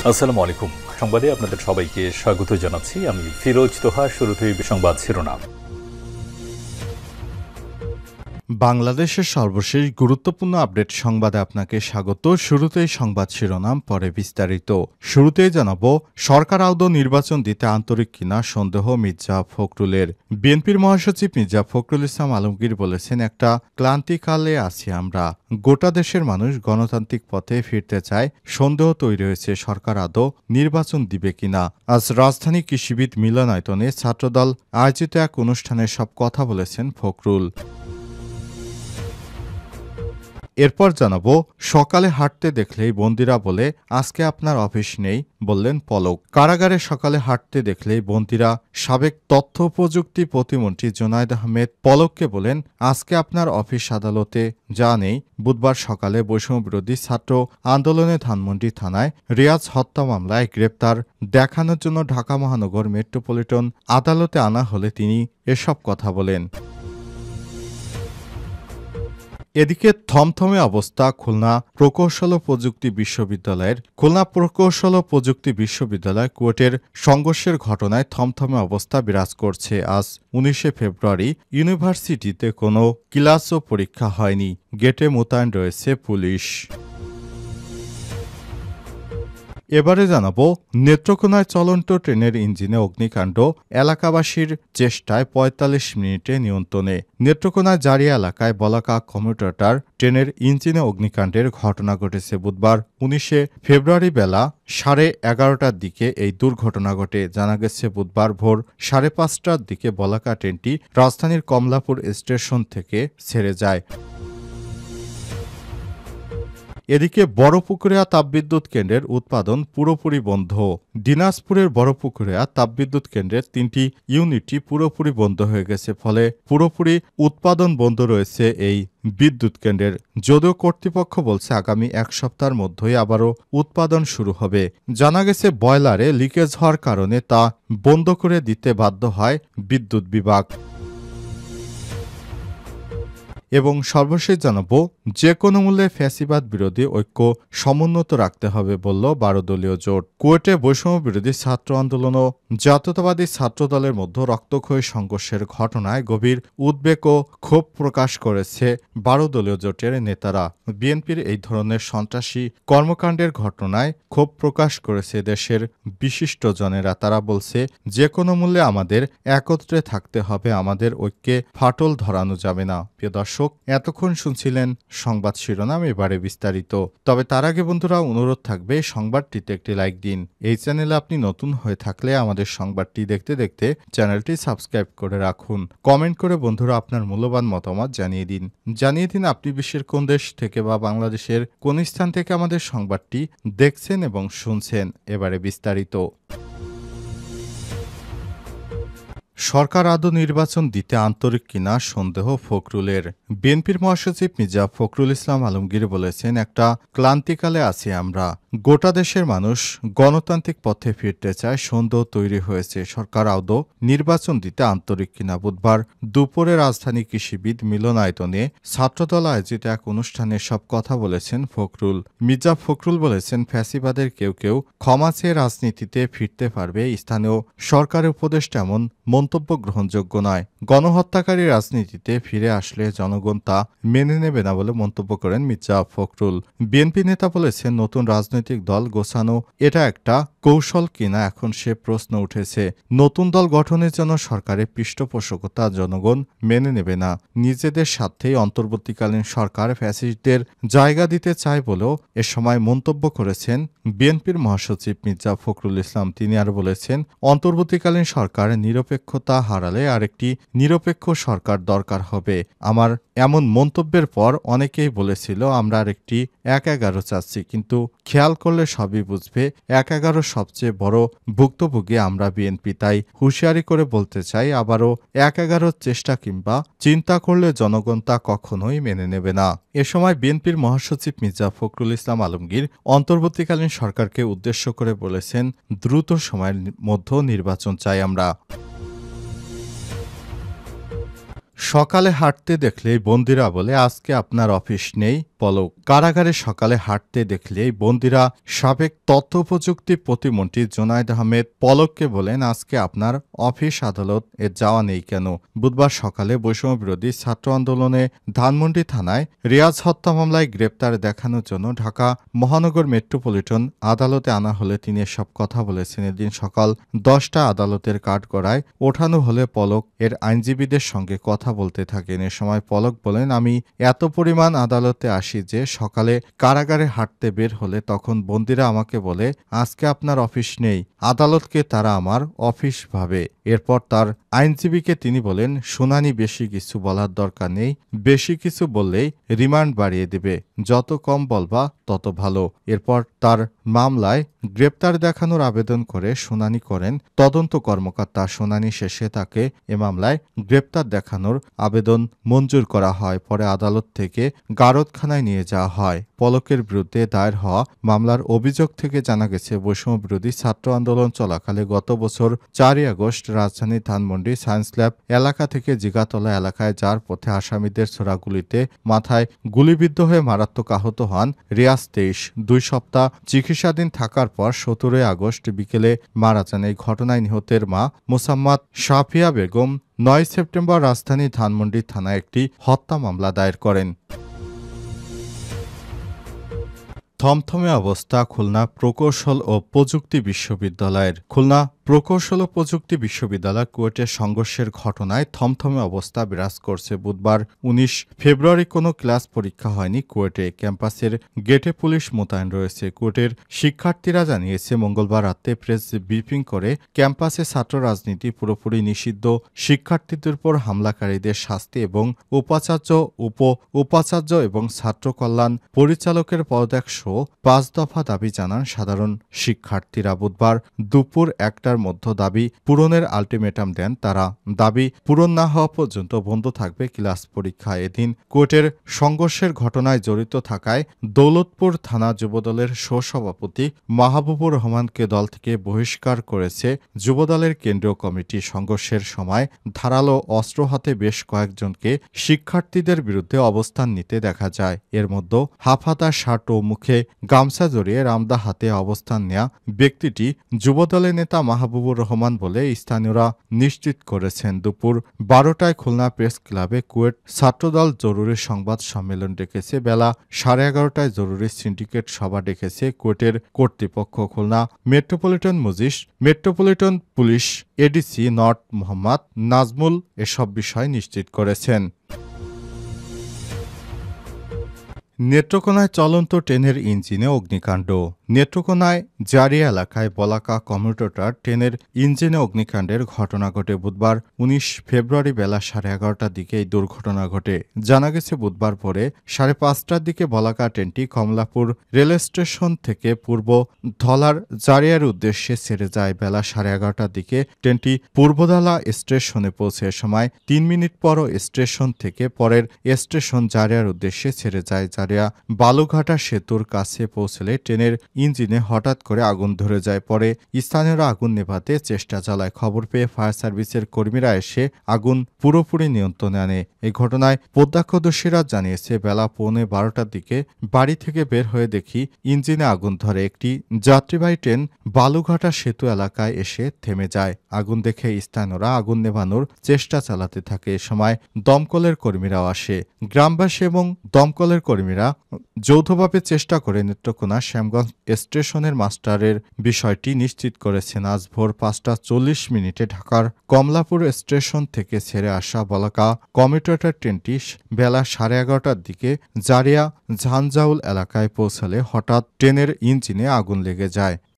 আসসালামু আলাইকুম। সংবাদে আপনাদের সবাইকে স্বাগত জানাচ্ছি। আমি ফিরোজ তোহা। শুরুতেই সংবাদ শিরোনাম। বাংলাদেশের সর্বশেষ গুরুত্বপূর্ণ আপডেট সংবাদে আপনাকে স্বাগত। শুরুতেই সংবাদ শিরোনাম, পরে বিস্তারিত। শুরুতেই জানাবো, সরকার আদৌ নির্বাচন দিতে আন্তরিক কিনা সন্দেহ মির্জা ফখরুলের। বিএনপির মহাসচিব মির্জা ফখরুল ইসলাম আলমগীর বলেছেন, একটা ক্লান্তিকালে আছি আমরা। গোটা দেশের মানুষ গণতান্ত্রিক পথে ফিরতে চায়। সন্দেহ তৈরি হয়েছে সরকার আদৌ নির্বাচন দিবে কিনা। আজ রাজধানী কৃষিবিদ মিলনায়তনে ছাত্রদল আয়োজিত এক অনুষ্ঠানে সব কথা বলেছেন ফখরুল। এরপর জানাবো, সকালে হাঁটতে দেখলেই বন্দিরা বলে আজকে আপনার অফিস নেই, বললেন পলক। কারাগারে সকালে হাঁটতে দেখলেই বন্দিরা সাবেক তথ্য প্রযুক্তি প্রতিমন্ত্রী জোনায়েদ আহমেদ পলককে বলেন আজকে আপনার অফিস আদালতে যা নেই। বুধবার সকালে বৈষম্যবিরোধী ছাত্র আন্দোলনে ধানমন্ডি থানায় রিয়াজ হত্যা মামলায় গ্রেপ্তার দেখানোর জন্য ঢাকা মহানগর মেট্রোপলিটন আদালতে আনা হলে তিনি এসব কথা বলেন। এদিকে থমথমে অবস্থা খুলনা প্রকৌশল ও প্রযুক্তি বিশ্ববিদ্যালয়ের। খুলনা প্রকৌশল ও প্রযুক্তি বিশ্ববিদ্যালয় কুয়েটের সংঘর্ষের ঘটনায় থমথমে অবস্থা বিরাজ করছে। আজ 19শে ফেব্রুয়ারি ইউনিভার্সিটিতে কোনো ক্লাস ও পরীক্ষা হয়নি। গেটে মোতায়েন রয়েছে পুলিশ। এবারে জানাবো, নেত্রকোনায় চলন্ত ট্রেনের ইঞ্জিনে অগ্নিকাণ্ড, এলাকাবাসীর চেষ্টায় ৪৫ মিনিটে নিয়ন্ত্রণে। নেত্রকোনায় জারিয়া এলাকায় বলাকা কমিউটার ট্রেনের ইঞ্জিনে অগ্নিকাণ্ডের ঘটনা ঘটেছে বুধবার 19শে ফেব্রুয়ারি বেলা 11:30টার দিকে এই দুর্ঘটনা ঘটে। জানা গেছে, বুধবার ভোর 5:30টার দিকে বলাকা ট্রেনটি রাজধানীর কমলাপুর স্টেশন থেকে ছেড়ে যায়। এদিকে বড়পুকুরিয়া তাপবিদ্যুৎ কেন্দ্রের উৎপাদন পুরোপুরি বন্ধ। দিনাজপুরের বড়পুকুরিয়া তাপবিদ্যুৎ কেন্দ্রের 3টি ইউনিটই পুরোপুরি বন্ধ হয়ে গেছে। ফলে পুরোপুরি উৎপাদন বন্ধ রয়েছে এই বিদ্যুৎ কেন্দ্রের। যদিও কর্তৃপক্ষ বলছে আগামী এক সপ্তাহের মধ্যেই আবারও উৎপাদন শুরু হবে। জানা গেছে, বয়লারে লিকেজ হওয়ার কারণে তা বন্ধ করে দিতে বাধ্য হয় বিদ্যুৎ বিভাগ। এবং সর্বশেষ জানাবো, যে কোনো মূল্যে ফ্যাসিবাদ বিরোধী ঐক্য সমুন্নত রাখতে হবে বলল 12 দলীয় জোট। কুয়েটে বৈষম্য বিরোধী ছাত্র আন্দোলন ও জাতীয়তাবাদী ছাত্র দলের মধ্যে রক্তক্ষয়ী সংঘর্ষের ঘটনায় গভীর উদ্বেগ ও ক্ষোভ প্রকাশ করেছে 12 দলীয় জোটের নেতারা। বিএনপির এই ধরনের সন্ত্রাসী কর্মকাণ্ডের ঘটনায় ক্ষোভ প্রকাশ করেছে দেশের বিশিষ্টজনেরা। তারা বলছে, যে কোনো মূল্যে আমাদের একত্রে থাকতে হবে, আমাদের ঐক্যে ফাটল ধরানো যাবে না। প্রিয় দর্শক, এতক্ষণ শুনছিলেন সংবাদ শিরোনাম, এবারে বিস্তারিত। তবে তার আগে বন্ধুরা, অনুরোধ থাকবে সংবাদটিতে একটি লাইক দিন। এই চ্যানেলে আপনি নতুন হয়ে থাকলে আমাদের সংবাদটি দেখতে দেখতে চ্যানেলটি সাবস্ক্রাইব করে রাখুন। কমেন্ট করে বন্ধুরা আপনার মূল্যবান মতামত জানিয়ে দিন আপনি বিশ্বের কোন দেশ থেকে বা বাংলাদেশের কোন স্থান থেকে আমাদের সংবাদটি দেখছেন এবং শুনছেন। এবারে বিস্তারিত। সরকার আদৌ নির্বাচন দিতে আন্তরিক কিনা সন্দেহ ফখরুলের। বিএনপির মহাসচিব মির্জা ফখরুল ইসলাম আলমগীর বলেছেন, একটা ক্লান্তিকালে আছি আমরা। গোটা দেশের মানুষ গণতান্ত্রিক পথে ফিরতে চায়। সন্দেহ তৈরি হয়েছে সরকার আদৌ নির্বাচন দিতে আন্তরিক কিনা। বুধবার দুপুরে রাজধানী কৃষিবিদ মিলনায়তনে ছাত্রদল আয়োজিত এক অনুষ্ঠানে সব কথা বলেছেন ফখরুল। মির্জা ফখরুল বলেছেন, ফ্যাসিবাদের কেউ কেউ ক্ষমা চেয়ে রাজনীতিতে ফিরতে পারবে। স্থানীয় সরকারের উপদেষ্টা এমন মন্তব্য গ্রহণযোগ্য নয়। গণহত্যাকারী রাজনীতিতে ফিরে আসলে জনগণ তা মেনে নেবে না বলে মন্তব্য করেন মির্জা ফখরুল। বিএনপি নেতা বলেছেন, নতুন রাজনৈতিক দল গোছানো এটা একটা কৌশল কিনা এখন সে প্রশ্ন উঠেছে। নতুন দল গঠনের জন্য সরকারের পৃষ্ঠপোষকতা জনগণ মেনে নেবে না। নিজেদের স্বার্থেই অন্তর্বর্তীকালীন সরকার ফ্যাসিস্টদের জায়গা দিতে চায় বলেও এ সময় মন্তব্য করেছেন বিএনপির মহাসচিব মির্জা ফখরুল ইসলাম। তিনি আরো বলেছেন, অন্তর্বর্তীকালীন সরকার নিরপেক্ষতা হারালে আরেকটি নিরপেক্ষ সরকার দরকার হবে। আমার এমন মন্তব্যের পর অনেকেই বলেছিল আমরা আরেকটি ১/১১ চাচ্ছি, কিন্তু খেয়াল করলে সবই বুঝবে ১/১১ সবচেয়ে বড় ভুক্তভোগী আমরা বিএনপি। তাই হুঁশিয়ারি করে বলতে চাই, আবারও ১/১১ চেষ্টা কিংবা চিন্তা করলে জনগণ তা কখনোই মেনে নেবে না। এ সময় বিএনপির মহাসচিব মির্জা ফখরুল ইসলাম আলমগীর অন্তর্বর্তীকালীন সরকারকে উদ্দেশ্য করে বলেছেন, দ্রুত সময়ের মধ্যে নির্বাচন চাই আমরা। সকালে হাঁটতে দেখলেই বন্দিরা বলে আজকে আপনার অফিস নেই। পলক কারাগারে সকালে হাঁটতে দেখলেই বন্দিরা সাবেক তথ্য প্রযুক্তি প্রতিমন্ত্রী জোনায়েদ আহমেদ পলককে বলেন আজকে আপনার অফিস আদালত এ যাওয়া নেই কেন। বুধবার সকালে বৈষম্যবিরোধী ছাত্র আন্দোলনে ধানমন্ডি থানায় রিয়াজ হত্যা মামলায় গ্রেপ্তার দেখানোর জন্য ঢাকা মহানগর মেট্রোপলিটন আদালতে আনা হলে তিনি এসব কথা বলেছেন। এদিন সকাল 10টা আদালতের কাঠগড়ায় ওঠানো হলে পলক এর আইনজীবীদের সঙ্গে কথা বলতে থাকেন। এ সময় পলক বলেন আমি এত পরিমাণ আদালতে আসি যে সকালে কারাগারে হাঁটতে বের হলে তখন বন্দিরা আমাকে বলে আজকে আপনার অফিস নেই। আদালতকে তারা আমার অফিস ভাবে। এরপর তার আইনজীবীকে তিনি বলেন শুনানি বেশি কিছু বলার দরকার নেই, বেশি কিছু বললেই রিমান্ড বাড়িয়ে দেবে, যত কম বলবা তত ভালো। এরপর তার মামলায় গ্রেপ্তার দেখানোর আবেদন করে শুনানি করেন তদন্ত কর্মকর্তা। শুনানি শেষে তাকে এ মামলায় গ্রেপ্তার দেখানোর আবেদন মঞ্জুর করা হয়। পরে আদালত থেকে গারদখানায় নিয়ে যাওয়া হয়। পলকের বিরুদ্ধে দায়ের হওয়া মামলার অভিযোগ থেকে জানা গেছে বৈষম্যবিরোধী ছাত্র আন্দোলন চলাকালে গত বছর 4ই আগস্ট রাজধানীর ধানমন্ডি সায়েন্স ল্যাব এলাকা থেকে জিগাতলা এলাকায় যার পথে আসামিদের ছোড়া গুলিতে মাথায় গুলিবিদ্ধ হয়ে মারাত্মক আহত হন রিয়াজ 23। 2 সপ্তাহ চিকিৎসাধীন থাকার পর 17ই আগস্ট বিকেলে মারা যান। এই ঘটনায় নিহতের মা মোসাম্মদ সাফিয়া বেগম 9 সেপ্টেম্বর রাজধানীর ধানমন্ডি থানায় একটি হত্যা মামলা দায়ের করেন। থমথমে অবস্থা খুলনা প্রকৌশল ও প্রযুক্তি বিশ্ববিদ্যালয়ের। খুলনা প্রকৌশল ও প্রযুক্তি বিশ্ববিদ্যালয় কুয়েটের সংঘর্ষের ঘটনায় থমথমে অবস্থা বিরাজ করছে। বুধবার 19 ফেব্রুয়ারি কোনো ক্লাস পরীক্ষা হয়নি কুয়েটে। ক্যাম্পাসের গেটে পুলিশ মোতায়েন রয়েছে। কুয়েটের শিক্ষার্থীরা জানিয়েছে মঙ্গলবার রাতে প্রেস ব্রিফিং করে ক্যাম্পাসে ছাত্র রাজনীতি পুরোপুরি নিষিদ্ধ, শিক্ষার্থীদের উপর হামলাকারীদের শাস্তি এবং উপাচার্য এবং ছাত্র কল্যাণ পরিচালকের পদত্যাগ সহ 5 দফা দাবি জানান সাধারণ শিক্ষার্থীরা। বুধবার দুপুর 1টার মধ্যে দাবি পূরণের আলটিমেটাম দেন তারা। দাবি পূরণ না হওয়া পর্যন্ত বন্ধ থাকবে ক্লাস পরীক্ষা। এদিন কোর্টের সংঘর্ষের ঘটনায় জড়িত থাকায় দৌলতপুর থানা যুবদলের সহসভাপতি মাহবুবুর রহমানকে দল থেকে বহিষ্কার করেছে যুবদলের কেন্দ্রীয় কমিটি। সংঘর্ষের সময় ধারালো অস্ত্র হাতে বেশ কয়েকজনকে শিক্ষার্থীদের বিরুদ্ধে অবস্থান নিতে দেখা যায়। এর মধ্যে হাফহাতা শার্ট ও মুখে গামছা জড়িয়ে রামদা হাতে অবস্থান নেয়া ব্যক্তিটি যুবদলের নেতা মাহবুবুর রহমান বলে স্থানীয়রা নিশ্চিত করেছেন। দুপুর 12টায় খুলনা প্রেস ক্লাবে কুয়েট ছাত্রদল জরুরি সংবাদ সম্মেলন ডেকেছে। বেলা 11:30টায় জরুরি সিন্ডিকেট সভা ডেকেছে কুয়েটের কর্তৃপক্ষ। Khulna metropolitan police ADC north Mohammad Nazmul এসব বিষয় নিশ্চিত করেছেন। নেত্রকোনায় চলন্ত ট্রেনের ইঞ্জিনে অগ্নিকাণ্ড। নেত্রকোনায় জারিয়া এলাকায় বলাকা কমিউটার ট্রেনের ইঞ্জিনে অগ্নিকাণ্ডের ঘটনা ঘটে। বুধবার 19 ফেব্রুয়ারি বেলা 11:30টার দিকে এই দুর্ঘটনা ঘটে। জানা গেছে বুধবার ভোরে 5:30টার দিকে বলাকা ট্রেনটি কমলাপুর রেল স্টেশন থেকে পূর্ব ধলার জারিয়ার উদ্দেশ্যে ছেড়ে যায়। বেলা 11:30টার দিকে ট্রেনটি পূর্বধলা স্টেশনে পৌঁছে। সময় 3 মিনিট পরও স্টেশন থেকে পরের স্টেশন জারিয়ার উদ্দেশ্যে ছেড়ে যায়। জারিয়া বালুঘাটা সেতুর কাছে পৌঁছলে ট্রেনের ইঞ্জিনে হঠাৎ করে আগুন ধরে যায়। পরে স্থানীয়রা আগুন নেভাতে চেষ্টা চালায়। খবর পেয়ে ফায়ার সার্ভিসের কর্মীরা এসে আগুন পুরোপুরি নিয়ন্ত্রণে আনে। এই ঘটনায় প্রত্যক্ষদর্শীরা জানিয়েছে বেলা 11:15টার দিকে বাড়ি থেকে বের হয়ে দেখি ইঞ্জিনে আগুন ধরে। একটি যাত্রীবাহী ট্রেন বালুঘাটা সেতু এলাকায় এসে থেমে যায়। আগুন দেখে স্থানীয়রা আগুন নেভানোর চেষ্টা চালাতে থাকে। এ সময় দমকলের কর্মীরাও আসে। গ্রামবাসী এবং দমকলের কর্মীরা যৌথভাবে চেষ্টা করে নেত্রকোনা শ্যামগঞ্জ স্টেশনের মাস্টারের বিষয়টি নিশ্চিত করেছেন। আজ ভোর 5:40 ঢাকার কমলাপুর স্টেশন থেকে ছেড়ে আসা বলাকা কমিউটার ট্রেনটি বেলা 11:30টার দিকে জারিয়া ঝানজাউল এলাকায় পৌঁছালে হঠাৎ ট্রেনের ইঞ্জিনে আগুন লেগে যায়।